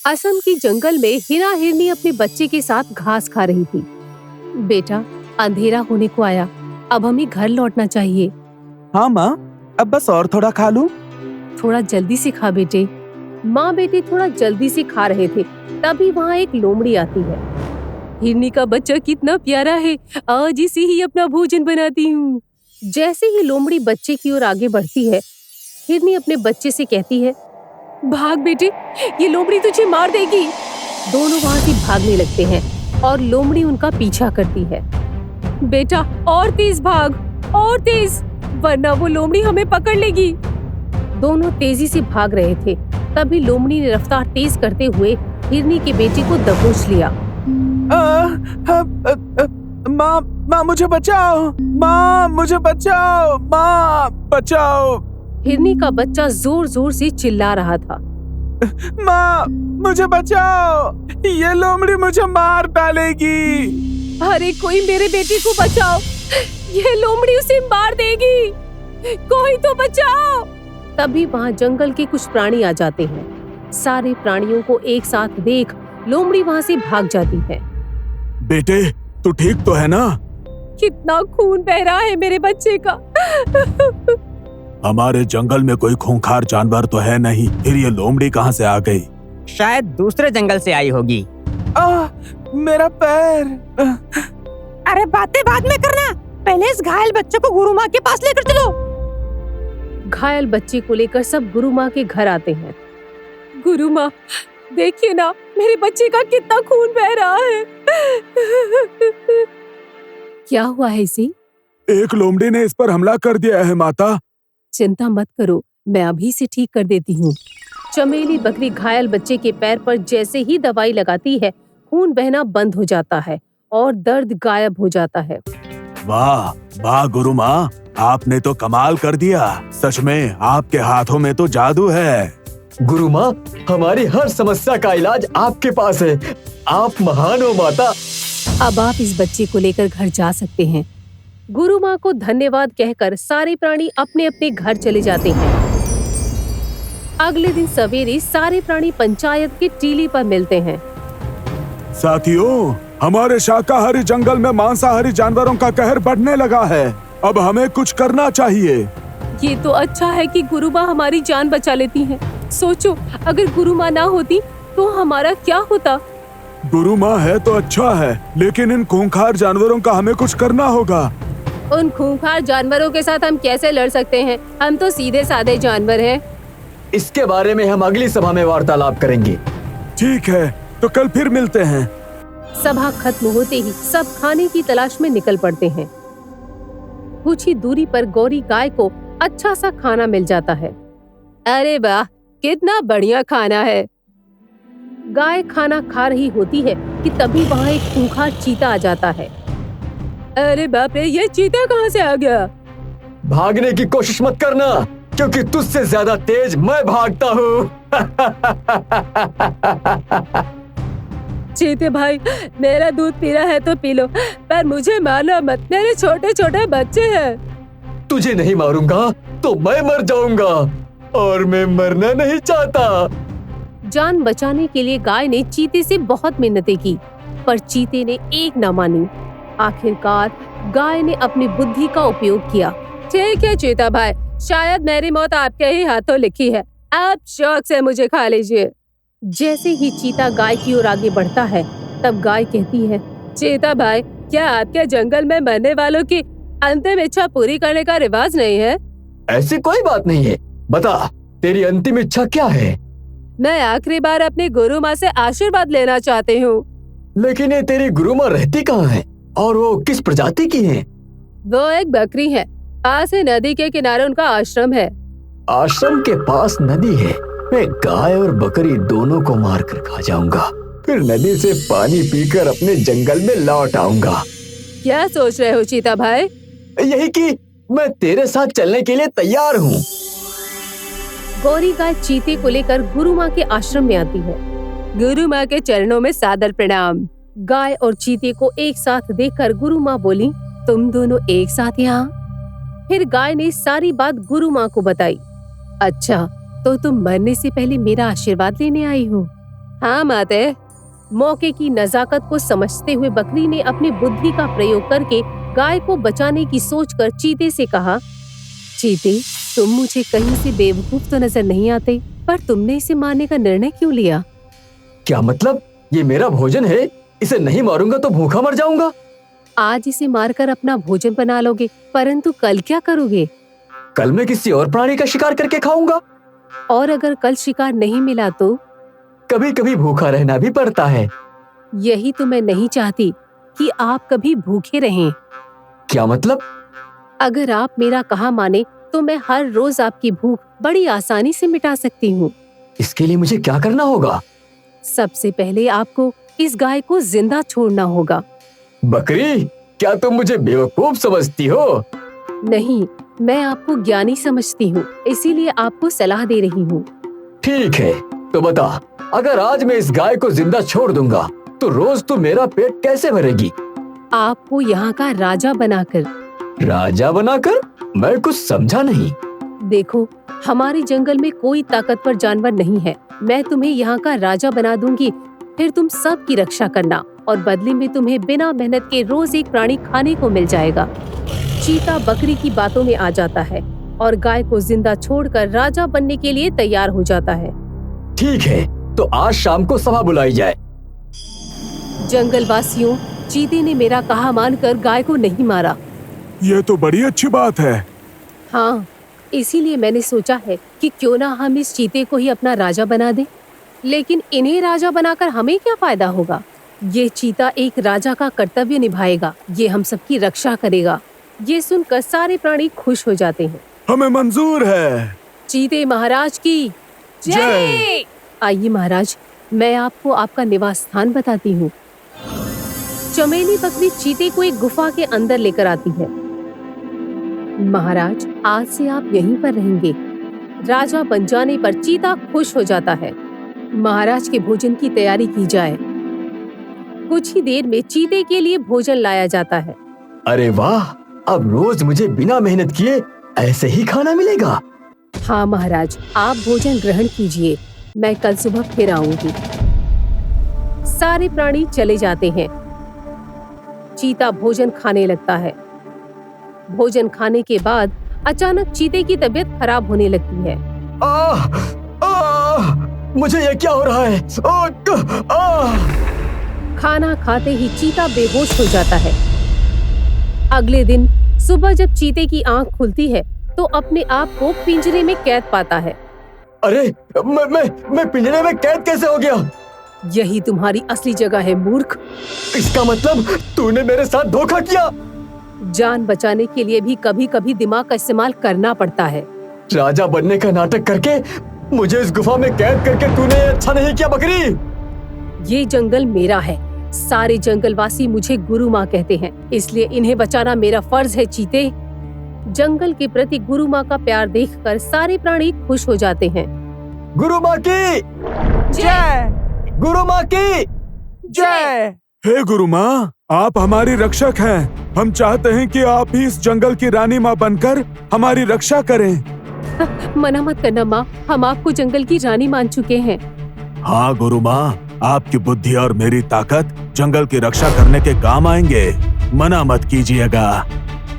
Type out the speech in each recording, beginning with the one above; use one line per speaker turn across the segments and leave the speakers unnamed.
असम की जंगल में हिना हिरनी अपने बच्चे के साथ घास खा रही थी। बेटा, अंधेरा होने को आया, अब हमें घर लौटना चाहिए।
हाँ माँ, अब बस और थोड़ा खा लूं।
थोड़ा जल्दी से खा बेटे। माँ बेटे थोड़ा जल्दी से खा रहे थे, तभी वहाँ एक लोमड़ी आती है। हिरनी का बच्चा कितना प्यारा है, आज इसे ही अपना भोजन बनाती हूँ। जैसे ही लोमड़ी बच्चे की ओर आगे बढ़ती है, हिरनी अपने बच्चे से कहती है, भाग बेटे, ये लोमड़ी तुझे मार देगी। दोनों वहाँ से भागने लगते हैं और लोमड़ी उनका पीछा करती है। बेटा, और तेज भाग, और तेज, वरना वो लोमड़ी हमें पकड़ लेगी। दोनों तेजी से भाग रहे थे, तभी लोमड़ी ने रफ्तार तेज करते हुए हिरनी के बेटे को दबोच लिया।
माँ मुझे बचाओ, माँ मुझे बचाओ, माँ बचाओ।
हिरनी का बच्चा जोर जोर से चिल्ला रहा था,
माँ मुझे बचाओ, ये लोमड़ी मुझे मार डालेगी।
अरे कोई मेरे बेटे को बचाओ, ये लोमड़ी उसे मार देगी, कोई तो बचाओ। तभी वहाँ जंगल के कुछ प्राणी आ जाते हैं। सारे प्राणियों को एक साथ देख लोमड़ी वहाँ से भाग जाती है।
बेटे, तू ठीक तो है ना?
कितना खून बह रहा है मेरे बच्चे का।
हमारे जंगल में कोई खूंखार जानवर तो है नहीं, फिर ये लोमड़ी कहाँ से आ गई?
शायद दूसरे जंगल से आई होगी।
मेरा पैर।
अरे बातें बाद में करना, पहले इस घायल बच्चे को गुरु माँ के पास लेकर चलो।
घायल बच्चे को लेकर सब गुरु माँ के घर आते हैं। गुरु माँ, देखिए ना, मेरे बच्चे का कितना खून बह रहा है। क्या हुआ है इसे?
एक लोमड़ी ने इस पर हमला कर दिया है माता।
चिंता मत करो, मैं अभी से ठीक कर देती हूँ। चमेली बकरी घायल बच्चे के पैर पर जैसे ही दवाई लगाती है, खून बहना बंद हो जाता है और दर्द गायब हो जाता है।
वाह वाह गुरु माँ, आपने तो कमाल कर दिया। सच में आपके हाथों में तो जादू है।
गुरु माँ, हमारी हर समस्या का इलाज आपके पास है। आप महान हो माता।
अब आप इस बच्चे को लेकर घर जा सकते हैं। गुरु माँ को धन्यवाद कहकर सारे प्राणी अपने अपने घर चले जाते हैं। अगले दिन सवेरे सारे प्राणी पंचायत की टीली पर मिलते हैं।
साथियों, हमारे शाकाहारी जंगल में मांसाहारी जानवरों का कहर बढ़ने लगा है। अब हमें कुछ करना चाहिए।
ये तो अच्छा है कि गुरु माँ हमारी जान बचा लेती हैं। सोचो, अगर गुरु माँ ना होती तो हमारा क्या होता।
गुरु माँ है तो अच्छा है, लेकिन इन खूंखार जानवरों का हमें कुछ करना होगा।
उन खूंखार जानवरों के साथ हम कैसे लड़ सकते हैं? हम तो सीधे साधे जानवर हैं।
इसके बारे में हम अगली सभा में वार्तालाप करेंगे।
ठीक है, तो कल फिर मिलते हैं।
सभा खत्म होते ही सब खाने की तलाश में निकल पड़ते हैं। कुछ ही दूरी पर गौरी गाय को अच्छा सा खाना मिल जाता है। अरे वाह, कितना बढ़िया खाना है। गाय खाना खा रही होती है कि तभी वहाँ एक खूंखार चीता आ जाता है। अरे बाप रे, ये चीता कहाँ से आ गया?
भागने की कोशिश मत करना, क्योंकि तुझसे ज्यादा तेज मैं भागता हूँ।
चीते भाई, मेरा दूध पीना है तो पी लो, पर मुझे मारना मत, मेरे छोटे छोटे बच्चे हैं।
तुझे नहीं मारूंगा तो मैं मर जाऊंगा, और मैं मरना नहीं चाहता।
जान बचाने के लिए गाय ने चीते से बहुत मिन्नतें की, पर चीते ने एक न मानी। आखिरकार गाय ने अपनी बुद्धि का उपयोग किया। ठीक है चीता भाई, शायद मेरी मौत आपके ही हाथों लिखी है, आप शौक से मुझे खा लीजिए। जैसे ही चीता गाय की ओर आगे बढ़ता है, तब गाय कहती है, चीता भाई, क्या आपके जंगल में मरने वालों की अंतिम इच्छा पूरी करने का रिवाज नहीं है?
ऐसी कोई बात नहीं है, बता तेरी अंतिम इच्छा क्या है?
मैं आखिरी बार अपने गुरु माँ से आशीर्वाद लेना चाहती हूँ।
लेकिन ये तेरी गुरु माँ रहती कहाँ है, और वो किस प्रजाति की है?
वो एक बकरी है, पास ही नदी के किनारे उनका आश्रम है।
आश्रम के पास नदी है? मैं गाय और बकरी दोनों को मार कर खा जाऊंगा, फिर नदी से पानी पीकर अपने जंगल में लौट आऊंगा।
क्या सोच रहे हो चीता भाई?
यही कि मैं तेरे साथ चलने के लिए तैयार हूँ।
गौरी गाय चीते को लेकर गुरु माँ के आश्रम में आती है। गुरु माँ के चरणों में सादर प्रणाम। गाय और चीते को एक साथ देखकर गुरु माँ बोली, तुम दोनों एक साथ यहाँ? फिर गाय ने सारी बात गुरु माँ को बताई। अच्छा, तो तुम मरने से पहले मेरा आशीर्वाद लेने आई हो? हाँ माते। मौके की नजाकत को समझते हुए बकरी ने अपनी बुद्धि का प्रयोग करके गाय को बचाने की सोचकर चीते से कहा, चीते, तुम मुझे कहीं से बेवकूफ तो नजर नहीं आते, पर तुमने इसे मारने का निर्णय क्यों लिया?
क्या मतलब? ये मेरा भोजन है, इसे नहीं मारूंगा तो भूखा मर जाऊंगा।
आज इसे मारकर अपना भोजन बना लोगे, परंतु कल क्या करोगे?
कल मैं किसी और प्राणी का शिकार करके खाऊंगा।
और अगर कल शिकार नहीं मिला तो?
कभी कभी भूखा रहना भी पड़ता है।
यही तो मैं नहीं चाहती कि आप कभी भूखे रहें।
क्या मतलब?
अगर आप मेरा कहा माने तो मैं हर रोज आपकी भूख बड़ी आसानी से मिटा सकती हूँ।
इसके लिए मुझे क्या करना होगा?
सबसे पहले आपको इस गाय को जिंदा छोड़ना होगा।
बकरी, क्या तुम मुझे बेवकूफ समझती हो?
नहीं, मैं आपको ज्ञानी समझती हूँ, इसीलिए आपको सलाह दे रही हूँ।
ठीक है, तो बता, अगर आज मैं इस गाय को जिंदा छोड़ दूंगा तो रोज तू मेरा पेट कैसे भरेगी?
आपको यहाँ का राजा बनाकर।
राजा बनाकर? मैं कुछ समझा नहीं।
देखो, हमारे जंगल में कोई ताकतवर जानवर नहीं है। मैं तुम्हें यहाँ का राजा बना दूंगी, फिर तुम सब की रक्षा करना और बदले में तुम्हें बिना मेहनत के रोज एक प्राणी खाने को मिल जाएगा। चीता बकरी की बातों में आ जाता है और गाय को जिंदा छोड़कर राजा बनने के लिए तैयार हो जाता है।
ठीक है, तो आज शाम को सभा बुलाई जाए।
जंगलवासियों, चीते ने मेरा कहा मानकर गाय को नहीं मारा।
ये तो बड़ी अच्छी बात है।
हाँ, इसीलिए मैंने सोचा है कि क्यों ना हम इस चीते को ही अपना राजा बना दें। लेकिन इन्हें राजा बनाकर हमें क्या फायदा होगा? ये चीता एक राजा का कर्तव्य निभाएगा, ये हम सबकी रक्षा करेगा। ये सुनकर सारे प्राणी खुश हो जाते हैं।
हमें मंजूर है।
चीते महाराज की
जय।
आइए महाराज, मैं आपको आपका निवास स्थान बताती हूँ। चमेली बकरी चीते को एक गुफा के अंदर लेकर आती है। महाराज, आज से आप यहीं पर रहेंगे। राजा बन जाने पर चीता खुश हो जाता है। महाराज के भोजन की तैयारी की जाए। कुछ ही देर में चीते के लिए भोजन लाया जाता है।
अरे वाह, अब रोज मुझे बिना मेहनत किए ऐसे ही खाना मिलेगा।
हाँ महाराज, आप भोजन ग्रहण कीजिए, मैं कल सुबह फिर आऊंगी। सारे प्राणी चले जाते हैं। चीता भोजन खाने लगता है। भोजन खाने के बाद अचानक चीते की तबीयत खराब होने लगती है।
मुझे ये क्या हो रहा है?
खाना खाते ही चीता बेहोश हो जाता है। अगले दिन सुबह जब चीते की आंख खुलती है तो अपने आप को पिंजरे में कैद पाता है।
अरे, मैं पिंजरे में कैद कैसे हो गया?
यही तुम्हारी असली जगह है मूर्ख।
इसका मतलब तूने मेरे साथ धोखा किया।
जान बचाने के लिए भी कभी कभी दिमाग का इस्तेमाल करना पड़ता है।
राजा बनने का नाटक करके मुझे इस गुफा में कैद करके तूने अच्छा नहीं किया बकरी।
ये जंगल मेरा है। सारे जंगलवासी मुझे गुरु माँ कहते हैं, इसलिए इन्हें बचाना मेरा फर्ज है। चीते, जंगल के प्रति गुरु माँ का प्यार देखकर सारे प्राणी खुश हो जाते हैं।
गुरु माँ की
जय।
गुरु माँ की
जय।
हे गुरु माँ, आप हमारी रक्षक हैं। हम चाहते हैं कि आप ही इस जंगल की रानी माँ बनकर हमारी रक्षा करें।
मना मत करना माँ, हम आपको जंगल की रानी मान चुके हैं।
हाँ गुरु माँ, आपकी बुद्धि और मेरी ताकत जंगल की रक्षा करने के काम आएंगे। मना मत कीजिएगा।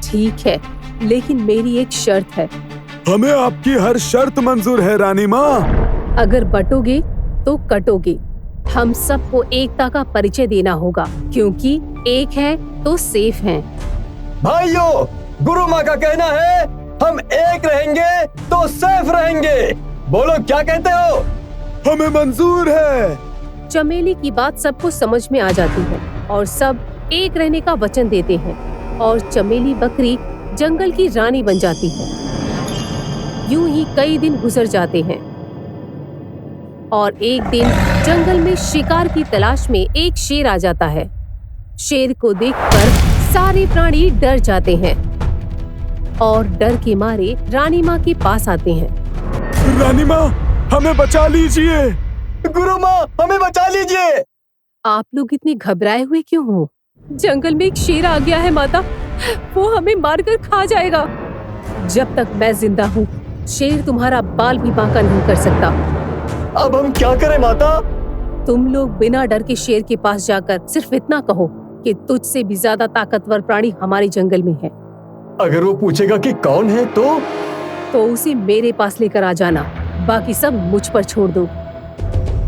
ठीक है, लेकिन मेरी एक शर्त है।
हमें आपकी हर शर्त मंजूर है रानी माँ।
अगर बटोगे तो कटोगे। हम सबको एकता का परिचय देना होगा, क्योंकि एक है तो सेफ हैं।
भाइयों, गुरु माँ का कहना है हम एक रहेंगे तो सेफ रहेंगे। बोलो क्या कहते हो?
हमें मंजूर है।
चमेली की बात सबको समझ में आ जाती है और सब एक रहने का वचन देते हैं और चमेली बकरी जंगल की रानी बन जाती है। यूं ही कई दिन गुजर जाते हैं और एक दिन जंगल में शिकार की तलाश में एक शेर आ जाता है। शेर को देखकर सारे प्राणी डर जाते हैं और डर के मारे रानी माँ के पास आते हैं।
रानी माँ, हमें बचा लीजिए।
गुरु माँ, हमें बचा लीजिए।
आप लोग इतने घबराए हुए क्यों हो? जंगल में एक शेर आ गया है माता, वो हमें मारकर खा जाएगा। जब तक मैं जिंदा हूँ, शेर तुम्हारा बाल भी बांका नहीं कर सकता।
अब हम क्या करें माता?
तुम लोग बिना डर के शेर के पास जाकर सिर्फ इतना कहो कि तुझसे भी ज्यादा ताकतवर प्राणी हमारे जंगल में है,
अगर वो पूछेगा कि कौन है
तो उसे मेरे पास लेकर आ जाना, बाकी सब मुझ पर छोड़ दो।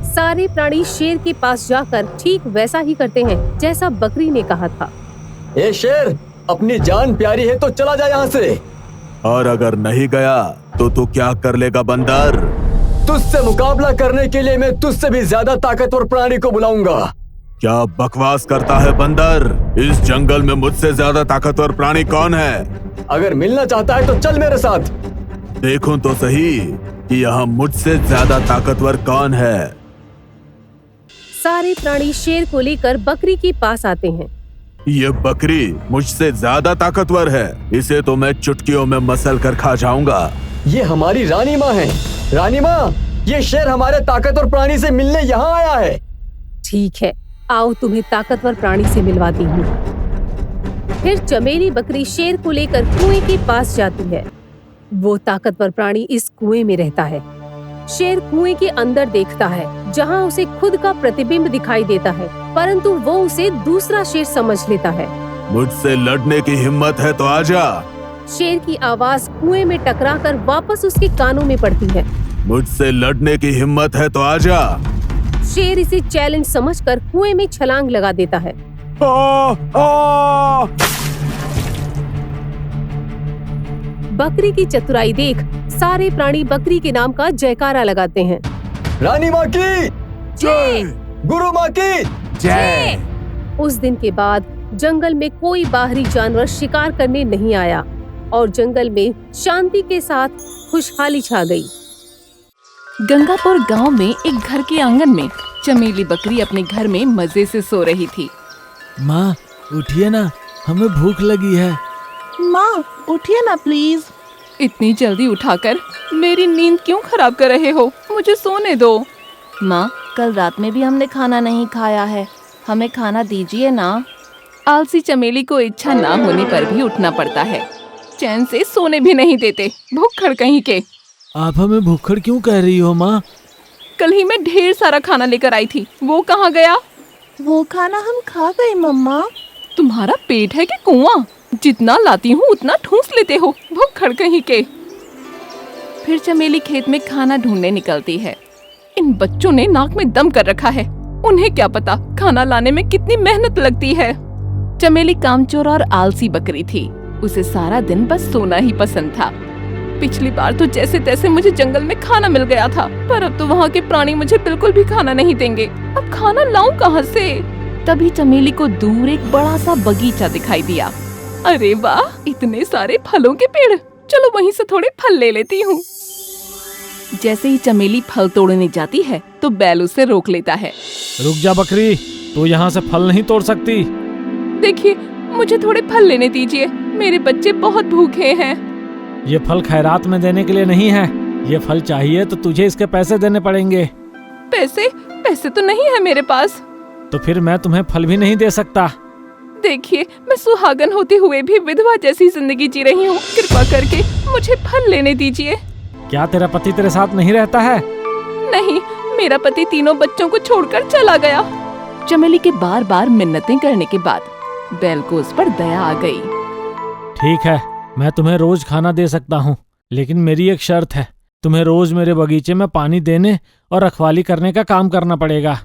सारे प्राणी शेर के पास जाकर ठीक वैसा ही करते हैं जैसा बकरी ने कहा था।
ए शेर, अपनी जान प्यारी है तो चला जा यहाँ से।
और अगर नहीं गया तो तू क्या कर लेगा बंदर?
तुझसे मुकाबला करने के लिए मैं तुझसे भी ज्यादा ताकतवर प्राणी को बुलाऊंगा।
क्या बकवास करता है बंदर? इस जंगल में मुझसे ज्यादा ताकतवर प्राणी कौन है?
अगर मिलना चाहता है तो चल मेरे साथ।
देखूं तो सही कि यहाँ मुझसे ज्यादा ताकतवर कौन है।
सारे प्राणी शेर को लेकर बकरी के पास आते हैं।
ये बकरी मुझसे ज्यादा ताकतवर है, इसे तो मैं चुटकियों में मसल कर खा जाऊंगा।
ये हमारी रानी माँ है। रानी माँ, ये शेर हमारे ताकतवर प्राणी से मिलने यहाँ आया है।
ठीक है, आओ तुम्हें ताकतवर प्राणी से मिलवाती हूँ। फिर चमेली बकरी शेर को लेकर कुएं के पास जाती है। वो ताकतवर प्राणी इस कुएं में रहता है। शेर कुएं के अंदर देखता है, जहाँ उसे खुद का प्रतिबिंब दिखाई देता है, परंतु वो उसे दूसरा शेर समझ लेता है।
मुझसे लड़ने की हिम्मत है तो आजा।
शेर की आवाज कुएं में टकराकर वापस उसके कानों में पड़ती है।
मुझसे लड़ने की हिम्मत है तो आजा।
शेर इसे चैलेंज समझकर कुएं में छलांग लगा देता है। बकरी की चतुराई देख सारे प्राणी बकरी के नाम का जयकारा लगाते हैं।
रानी माँ की
जय,
गुरु माँ की
जय।
उस दिन के बाद जंगल में कोई बाहरी जानवर शिकार करने नहीं आया और जंगल में शांति के साथ खुशहाली छा गई।
गंगापुर गांव में एक घर के आंगन में चमेली बकरी अपने घर में मजे से सो रही थी।
माँ उठिए ना, हमें भूख लगी है।
माँ उठिए ना प्लीज।
इतनी जल्दी उठाकर मेरी नींद क्यों खराब कर रहे हो? मुझे सोने दो।
माँ कल रात में भी हमने खाना नहीं खाया है, हमें खाना दीजिए ना।
आलसी चमेली को इच्छा ना होने पर भी उठना पड़ता है, चैन से सोने भी नहीं देते, भूखड़ कहीं के।
आप हमें भूखड़ क्यों कह रही हो माँ?
कल ही मैं ढेर सारा खाना लेकर आई थी, वो कहाँ गया?
वो खाना हम खा गए मम्मा।
तुम्हारा पेट है कि कुआं? जितना लाती हूँ उतना ठूंस लेते हो, भूखड़ कहीं के। फिर चमेली खेत में खाना ढूंढने निकलती है। इन बच्चों ने नाक में दम कर रखा है, उन्हें क्या पता खाना लाने में कितनी मेहनत लगती है। चमेली कामचोर और आलसी बकरी थी, उसे सारा दिन बस सोना ही पसंद था। पिछली बार तो जैसे तैसे मुझे जंगल में खाना मिल गया था, पर अब तो वहाँ के प्राणी मुझे बिल्कुल भी खाना नहीं देंगे। अब खाना लाऊं कहाँ से? तभी चमेली को दूर एक बड़ा सा बगीचा दिखाई दिया। अरे वाह, इतने सारे फलों के पेड़, चलो वहीं से थोड़े फल ले लेती हूँ। जैसे ही चमेली फल तोड़ने जाती है तो बैल उसे रोक लेता है।
रुक जा बकरी, तू यहाँ से फल नहीं तोड़ सकती।
देखिए, मुझे थोड़े फल लेने दीजिए, मेरे बच्चे बहुत भूखे हैं।
ये फल खैरात में देने के लिए नहीं है, ये फल चाहिए तो तुझे इसके पैसे देने पड़ेंगे।
पैसे तो नहीं है मेरे पास।
तो फिर मैं तुम्हें फल भी नहीं दे सकता।
देखिए, मैं सुहागन होते हुए भी विधवा जैसी जिंदगी जी रही हूँ, कृपा करके मुझे फल लेने दीजिए।
क्या तेरा पति तेरे साथ नहीं रहता है?
नहीं, मेरा पति तीनों बच्चों को छोड़कर चला गया। चमेली के बार बार मिन्नतें करने के बाद बैल को उस पर दया आ गई।
ठीक है, मैं तुम्हें रोज खाना दे सकता हूँ, लेकिन मेरी एक शर्त है, तुम्हें रोज मेरे बगीचे में पानी देने और रखवाली करने का काम करना पड़ेगा।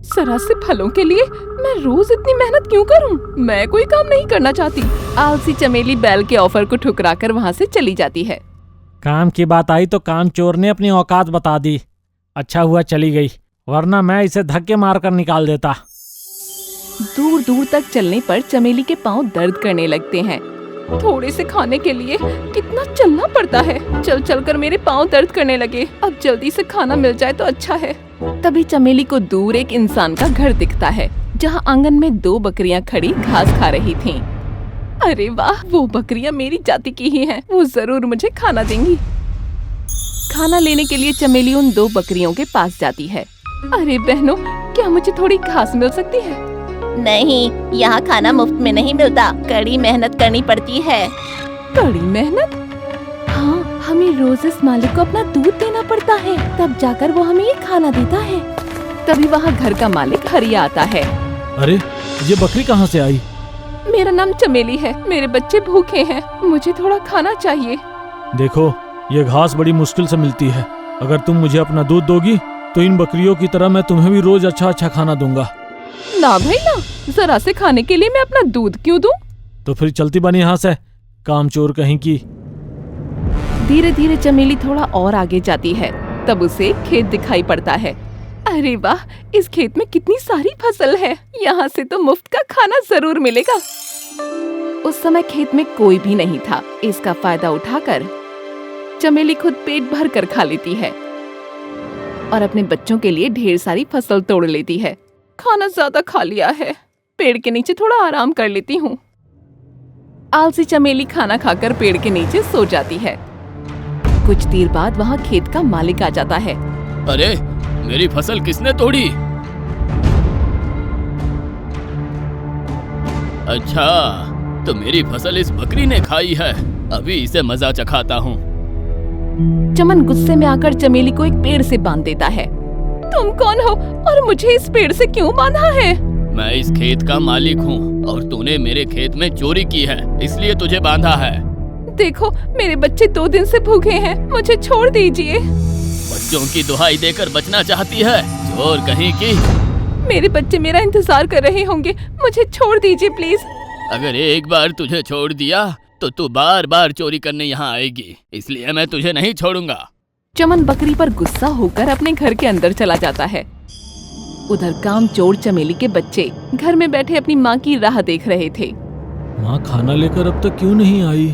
जरा से फलों के लिए मैं रोज इतनी मेहनत क्यों करूं? मैं कोई काम नहीं करना चाहती। आलसी चमेली बैल के ऑफर को ठुकराकर वहाँ से चली जाती है।
काम की बात आई तो काम चोर ने अपनी औकात बता दी। अच्छा हुआ चली गई, वरना मैं इसे धक्के मारकर निकाल देता।
दूर दूर तक चलने पर चमेली के पाँव दर्द करने लगते हैं। थोड़े से खाने के लिए कितना चलना पड़ता है, चल चल कर मेरे पाँव दर्द करने लगे। अब जल्दी से खाना मिल जाए तो अच्छा है। तभी चमेली को दूर एक इंसान का घर दिखता है, जहाँ आंगन में 2 बकरियां खड़ी घास खा रही थीं। अरे वाह, वो बकरियां मेरी जाति की ही हैं, वो जरूर मुझे खाना देंगी। खाना लेने के लिए चमेली उन 2 बकरियों के पास जाती है। अरे बहनों, क्या मुझे थोड़ी घास मिल सकती है?
नहीं, यहाँ खाना मुफ्त में नहीं मिलता, कड़ी मेहनत करनी पड़ती है।
कड़ी मेहनत? हाँ, हमें रोज इस मालिक को अपना दूध देना पड़ता है, तब जाकर वो हमें ये खाना देता है। तभी वहाँ घर का मालिक हरिया आता है।
अरे ये बकरी कहाँ से आई?
मेरा नाम चमेली है, मेरे बच्चे भूखे हैं, मुझे थोड़ा खाना चाहिए।
देखो ये घास बड़ी मुश्किल से मिलती है, अगर तुम मुझे अपना दूध दोगी तो इन बकरियों की तरह मैं तुम्हें भी रोज अच्छा अच्छा खाना दूंगा।
ना भाई ना, जरा से खाने के लिए मैं अपना दूध क्यों दूं?
तो फिर चलती बनी यहाँ से, कामचोर कहीं की।
धीरे धीरे चमेली थोड़ा और आगे जाती है, तब उसे खेत दिखाई पड़ता है। अरे वाह, इस खेत में कितनी सारी फसल है, यहाँ से तो मुफ्त का खाना जरूर मिलेगा। उस समय खेत में कोई भी नहीं था। इसका फायदा उठाकर चमेली खुद पेट भर कर खा लेती है और अपने बच्चों के लिए ढेर सारी फसल तोड़ लेती है। खाना ज्यादा खा लिया है, पेड़ के नीचे थोड़ा आराम कर लेती हूँ। आलसी चमेली खाना खाकर पेड़ के नीचे सो जाती है। कुछ देर बाद वहाँ खेत का मालिक आ जाता है।
अरे मेरी फसल किसने तोड़ी? अच्छा, तो मेरी फसल इस बकरी ने खाई है, अभी इसे मजा चखाता हूँ।
चमन गुस्से में आकर चमेली को एक पेड़ से बांध देता है। तुम कौन हो और मुझे इस पेड़ से क्यों बांधा है?
मैं इस खेत का मालिक हूँ और तूने मेरे खेत में चोरी की है, इसलिए तुझे बांधा है।
देखो मेरे बच्चे 2 दिन से भूखे हैं, मुझे छोड़ दीजिए।
बच्चों की दुहाई देकर बचना चाहती है, चोर कहीं की।
मेरे बच्चे मेरा इंतजार कर रहे होंगे, मुझे छोड़ दीजिए प्लीज।
अगर एक बार तुझे छोड़ दिया तो तू बार बार चोरी करने यहाँ आएगी, इसलिए मैं तुझे नहीं छोड़ूंगा।
चमन बकरी पर गुस्सा होकर अपने घर के अंदर चला जाता है। उधर कामचोर चमेली के बच्चे घर में बैठे अपनी माँ की राह देख रहे थे।
माँ खाना लेकर अब तक क्यों नहीं आई?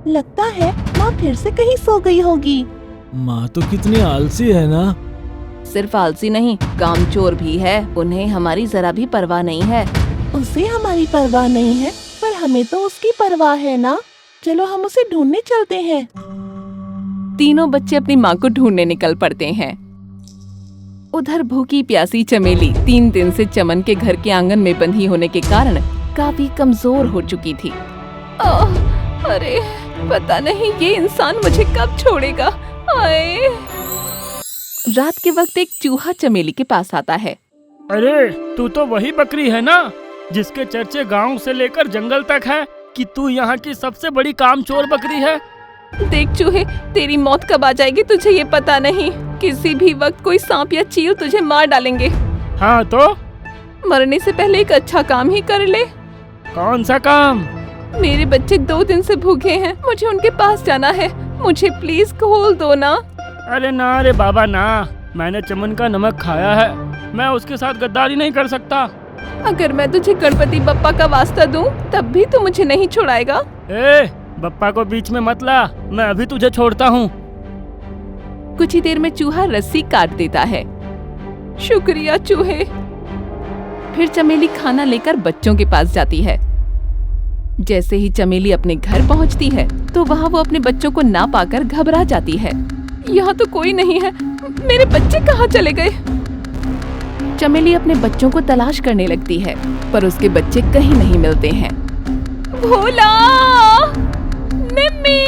लगता है माँ फिर से कहीं सो गई होगी।
माँ तो कितनी आलसी है ना।
सिर्फ आलसी नहीं, कामचोर भी है, उन्हें हमारी जरा भी परवाह नहीं है।
उसे हमारी परवाह नहीं है, पर हमें तो उसकी परवाह है ना। चलो हम उसे ढूंढने चलते हैं।
तीनों बच्चे अपनी माँ को ढूंढने निकल पड़ते हैं। उधर भूखी प्यासी चमेली 3 दिन से चमन के घर के आंगन में बंधी होने के कारण काफी कमजोर हो चुकी थी। अरे पता नहीं ये इंसान मुझे कब छोड़ेगा। आए। रात के वक्त एक चूहा चमेली के पास आता है।
अरे तू तो वही बकरी है ना, जिसके चर्चे गांव से लेकर जंगल तक है कि तू यहाँ की सबसे बड़ी कामचोर बकरी है।
देख चूहे, तेरी मौत कब आ जाएगी तुझे ये पता नहीं। किसी भी वक्त कोई सांप या चील तुझे मार डालेंगे।
हाँ तो
मरने से पहले एक अच्छा काम ही कर ले।
कौन सा काम?
मेरे बच्चे 2 दिन से भूखे हैं, मुझे उनके पास जाना है, मुझे प्लीज खोल दो ना।
अरे ना रे बाबा ना, मैंने चमन का नमक खाया है, मैं उसके साथ गद्दारी नहीं कर सकता।
अगर मैं तुझे गणपति बप्पा का वास्ता दूं, तब भी तू मुझे नहीं छुड़ाएगा।
ए, बप्पा को बीच में मत ला, मैं अभी तुझे छोड़ता हूँ।
कुछ ही देर में चूहा रस्सी काट देता है। शुक्रिया चूहे। फिर चमेली खाना लेकर बच्चों के पास जाती है। जैसे ही चमेली अपने घर पहुंचती है, तो वहाँ वो अपने बच्चों को ना पाकर घबरा जाती है। यहाँ तो कोई नहीं है, मेरे बच्चे कहाँ चले गए? चमेली अपने बच्चों को तलाश करने लगती है, पर उसके बच्चे कहीं नहीं मिलते हैं। भोला, निम्मी,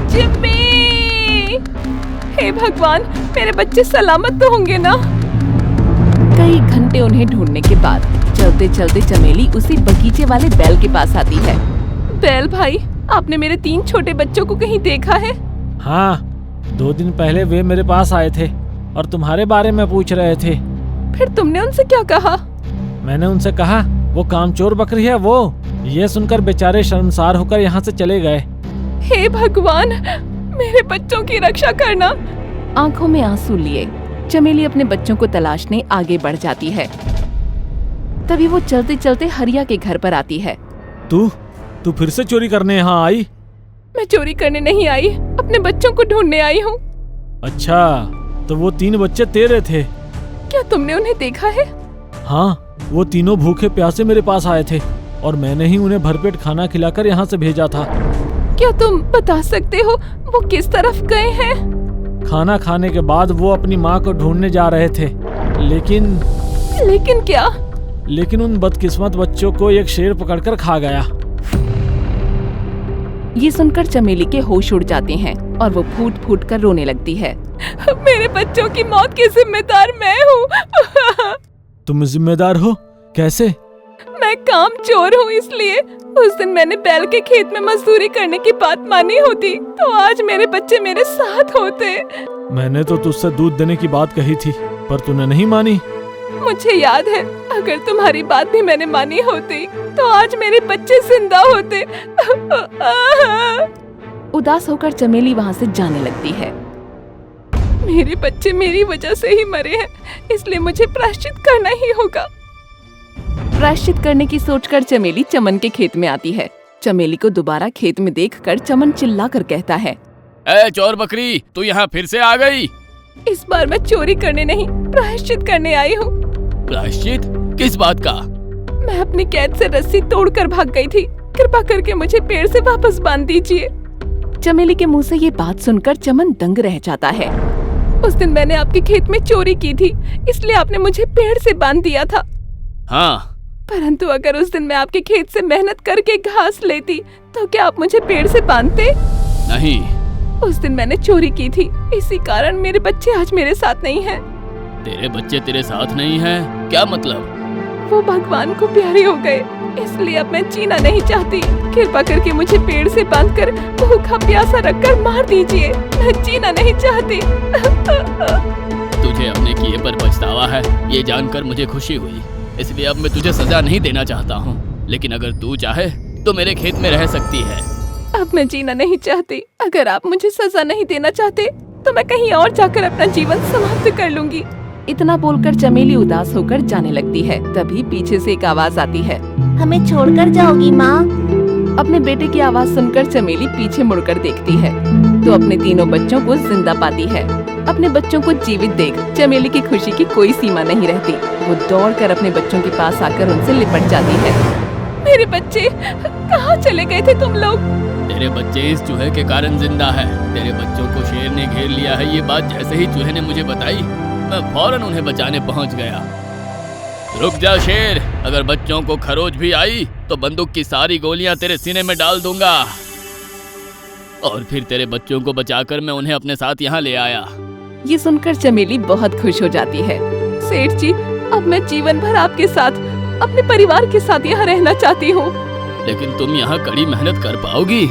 जिम्मी, हे भगवान, मेरे बच्चे सलामत तो होंगे ना? कई घंटे उन्हें ढूंढने के बाद चलते चलते चमेली उसी बगीचे वाले बैल के पास आती है। बैल भाई, आपने मेरे 3 छोटे बच्चों को कहीं देखा है?
हाँ, 2 दिन पहले वे मेरे पास आए थे और तुम्हारे बारे में पूछ रहे थे।
फिर तुमने उनसे क्या कहा?
मैंने उनसे कहा वो कामचोर बकरी है वो। ये सुनकर बेचारे शर्मसार होकर यहाँ से चले गए।
हे भगवान, मेरे बच्चों की रक्षा करना। आंखों में आंसू लिए चमेली अपने बच्चों को तलाशने आगे बढ़ जाती है। तभी वो चलते चलते हरिया के घर पर आती है।
तू फिर से चोरी करने यहाँ आई?
मैं चोरी करने नहीं आई, अपने बच्चों को ढूंढने आई हूँ।
अच्छा, तो वो 3 बच्चे तेरे थे?
क्या तुमने उन्हें देखा है?
हाँ, वो तीनों भूखे प्यासे मेरे पास आए थे और मैंने ही उन्हें भरपेट खाना खिलाकर यहाँ से भेजा था।
क्या तुम बता सकते हो वो किस तरफ गए हैं?
खाना खाने के बाद वो अपनी माँ को ढूंढने जा रहे थे,
लेकिन क्या?
लेकिन उन बदकिस्मत बच्चों को एक शेर पकड़कर खा गया।
ये सुनकर चमेली के होश उड़ जाते हैं और वो फूट फूट कर रोने लगती है। मेरे बच्चों की मौत की जिम्मेदार मैं हूँ।
तुम जिम्मेदार हो? कैसे?
मैं काम चोर हूँ, इसलिए उस दिन मैंने बैल के खेत में मजदूरी करने की बात मानी होती तो आज मेरे बच्चे मेरे साथ होते।
मैंने तो तुझसे दूध देने की बात कही थी, पर तूने नहीं मानी।
मुझे याद है, अगर तुम्हारी बात भी मैंने मानी होती तो आज मेरे बच्चे जिंदा होते। उदास होकर चमेली वहाँ से जाने लगती है। मेरे बच्चे मेरी वजह से ही मरे हैं, इसलिए मुझे प्रायश्चित करना ही होगा। प्रायश्चित करने की सोचकर चमेली चमन के खेत में आती है। चमेली को दोबारा खेत में देखकर चमन चिल्लाकर कहता है,
ए चोर बकरी, तू यहाँ फिर से आ गई?
इस बार मैं चोरी करने नहीं, प्रायश्चित करने आई हूँ।
प्रायश्चित? किस बात का?
मैं अपनी कैद से रस्सी तोड़कर भाग गई थी, कृपा करके मुझे पेड़ से वापस बांध दीजिए। चमेली के मुंह से ये बात सुनकर चमन दंग रह जाता है। उस दिन मैंने आपके खेत में चोरी की थी, इसलिए आपने मुझे पेड़ से बांध दिया था।
हाँ,
परंतु अगर उस दिन मैं आपके खेत से मेहनत करके घास लेती तो क्या आप मुझे पेड़ से बांधते?
नहीं।
उस दिन मैंने चोरी की थी, इसी कारण मेरे बच्चे आज मेरे साथ नहीं हैं।
तेरे बच्चे तेरे साथ नहीं हैं? क्या मतलब?
वो भगवान को प्यारे हो गए, इसलिए अब मैं जीना नहीं चाहती। कृपा करके मुझे पेड़ से बांधकर भूखा प्यासा रखकर मार दीजिए, मैं जीना नहीं चाहती।
तुझे अपने किए पर पछतावा है, ये जानकर मुझे खुशी हुई, इसलिए अब मैं तुझे सजा नहीं देना चाहता हूँ। लेकिन अगर तू चाहे तो मेरे खेत में रह सकती है।
अब मैं जीना नहीं चाहती। अगर आप मुझे सजा नहीं देना चाहते तो मैं कहीं और जाकर अपना जीवन समाप्त कर लूंगी। इतना बोलकर चमेली उदास होकर जाने लगती है। तभी पीछे से एक आवाज आती है,
हमें छोड़कर जाओगी माँ?
अपने बेटे की आवाज सुनकर चमेली पीछे मुड़कर देखती है तो अपने तीनों बच्चों को जिंदा पाती है। अपने बच्चों को जीवित देख चमेली की खुशी की कोई सीमा नहीं रहती। वो दौड़कर अपने बच्चों के पास आकर उनसे लिपट जाती है। मेरे बच्चे, कहाँ चले गए थे तुम लोग?
तेरे बच्चे इस चूहे के कारण जिंदा है। तेरे बच्चों को शेर ने घेर लिया है। ये बात जैसे ही चूहे ने मुझे बताई, मैं फौरन उन्हें बचाने पहुंच गया। रुक जा शेर, अगर बच्चों को खरोच भी आई तो बंदूक की सारी गोलियां तेरे सीने में डाल दूंगा। और फिर तेरे बच्चों को बचाकर मैं उन्हें अपने साथ यहाँ ले आया।
ये सुनकर चमेली बहुत खुश हो जाती है। सेठ जी, अब मैं जीवन भर आपके साथ, अपने परिवार के साथ यहाँ रहना चाहती हूँ।
लेकिन तुम यहाँ कड़ी मेहनत कर पाओगी?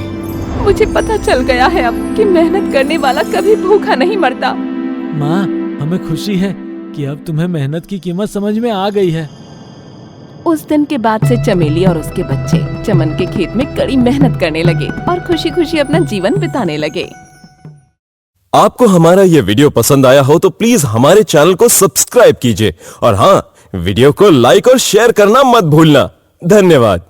मुझे पता चल गया है अब कि मेहनत करने वाला कभी भूखा नहीं मरता।
माँ, हमें खुशी है कि अब तुम्हें मेहनत की कीमत समझ में आ गई है।
उस दिन के बाद से चमेली और उसके बच्चे चमन के खेत में कड़ी मेहनत करने लगे और खुशी खुशी अपना जीवन बिताने लगे।
आपको हमारा ये वीडियो पसंद आया हो तो प्लीज हमारे चैनल को सब्सक्राइब कीजिए और हाँ, वीडियो को लाइक और शेयर करना मत भूलना। धन्यवाद।